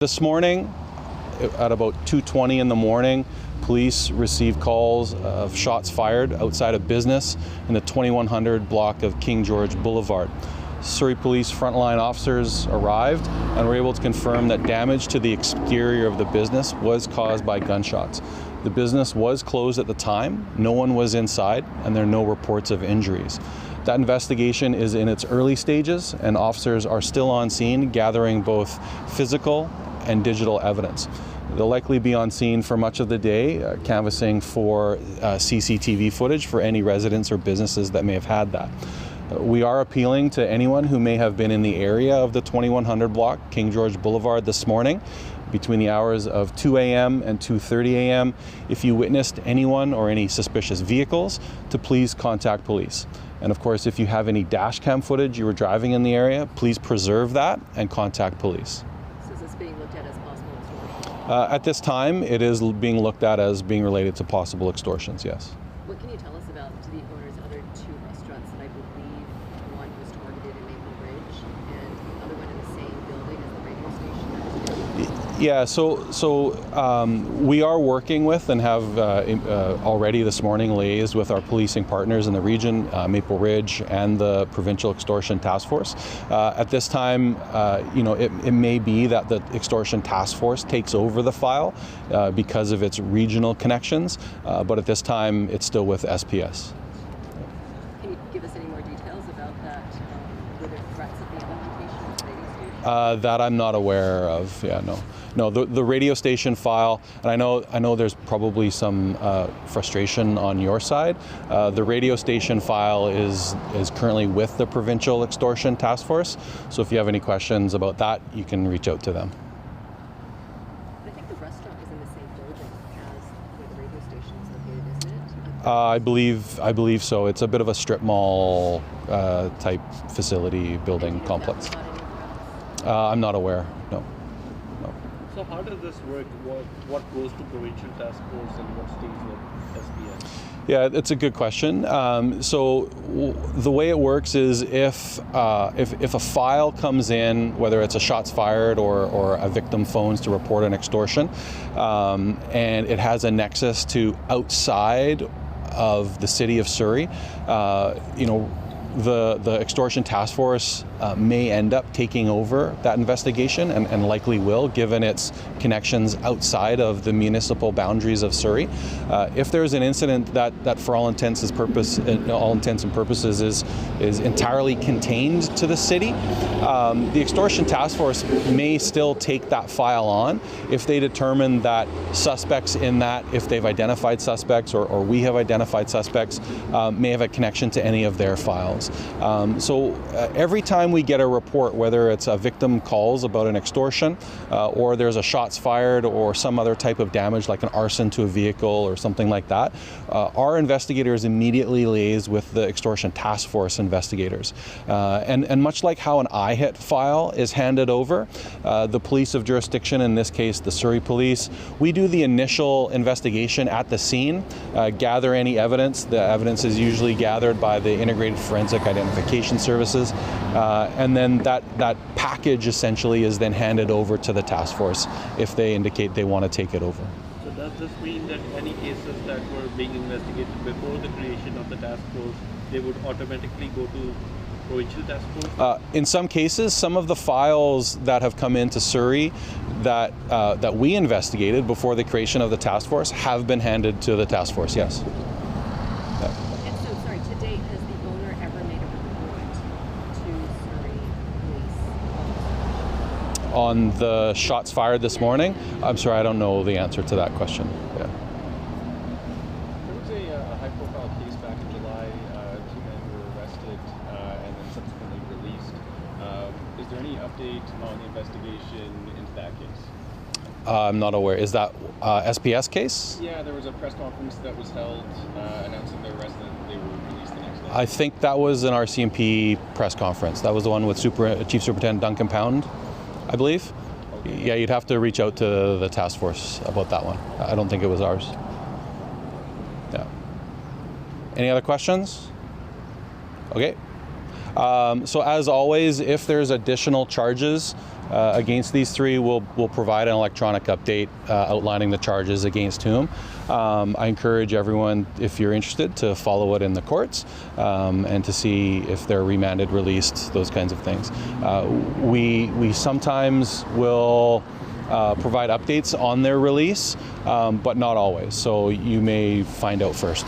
This morning, at about 2:20 in the morning, police received calls of shots fired outside a business in the 2100 block of King George Blvd. Surrey Police frontline officers arrived and were able to confirm that damage to the exterior of the business was caused by gunshots. The business was closed at the time, no one was inside, and there are no reports of injuries. That investigation is in its early stages, and officers are still on scene gathering both physical and digital evidence. They'll likely be on scene for much of the day, canvassing for CCTV footage for any residents or businesses that may have had that. We are appealing to anyone who may have been in the area of the 2100 block, King George Blvd, this morning, between the hours of 2 a.m. and 2:30 a.m. If you witnessed anyone or any suspicious vehicles, to please contact police. And of course, if you have any dash cam footage you were driving in the area, please preserve that and contact police. So is this being looked at as possible extortion? At this time, it is being looked at as being related to possible extortions, yes. What can you tell us about the owner's other two restaurants that I believe one was targeted in Maple Ridge and the other one in the same building as the radio station that was hit? Yeah, we are working with and have already this morning liaised with our policing partners in the region, Maple Ridge and the Provincial Extortion Task Force. At this time, it may be that the Extortion Task Force takes over the file because of its regional connections, but at this time it's still with SPS. Can you give us any more details about that? Were there threats at the location of the radio station? That I'm not aware of. Yeah, no. No, the radio station file, and I know there's probably some frustration on your side. The radio station file is currently with the Provincial Extortion Task Force, so if you have any questions about that, you can reach out to them. I think the restaurant is in the same building as where the radio station is located, isn't it? I believe so. It's a bit of a strip mall type facility building complex. I'm not aware, no. So how does this work? What goes to Provincial Task Force and what stays with SPS? Yeah, it's a good question. So the way it works is if a file comes in, whether it's a shots fired or a victim phones to report an extortion, and it has a nexus to outside of the city of Surrey, the Extortion Task Force may end up taking over that investigation and likely will, given its connections outside of the municipal boundaries of Surrey. If there's an incident that for all intents and purposes is entirely contained to the city, the Extortion Task Force may still take that file on if they determine that suspects in that, if they've identified suspects or we have identified suspects, may have a connection to any of their files. Every time we get a report, whether it's a victim calls about an extortion or there's a shots fired or some other type of damage like an arson to a vehicle or something like that, our investigators immediately liaise with the Extortion Task Force investigators. And much like how an IHIT file is handed over, the police of jurisdiction, in this case the Surrey Police, we do the initial investigation at the scene, gather any evidence. The evidence is usually gathered by the Integrated Forensic Identification Services, and then that package essentially is then handed over to the task force if they indicate they want to take it over. So does this mean that any cases that were being investigated before the creation of the task force, they would automatically go to Provincial Task Force? In some cases, some of the files that have come into Surrey that we investigated before the creation of the task force have been handed to the task force, yes. And so, sorry, to date, has the owner ever made a report to Surrey Police? On the shots fired this morning? I'm sorry, I don't know the answer to that question. Yeah. There was a high-profile case back in July. Two men were arrested and then subsequently released. Is there any update on the investigation into that case? I'm not aware. Is that SPS case? Yeah, there was a press conference that was held announcing their arrest and they were released the next day. I think that was an RCMP press conference. That was the one with Chief Superintendent Duncan Pound, I believe. Okay. Yeah, you'd have to reach out to the task force about that one. I don't think it was ours. Yeah. Any other questions? Okay. So as always, if there's additional charges against these three, we'll provide an electronic update outlining the charges against whom. I encourage everyone, if you're interested, to follow it in the courts and to see if they're remanded, released, those kinds of things. We sometimes will provide updates on their release, but not always. So you may find out first.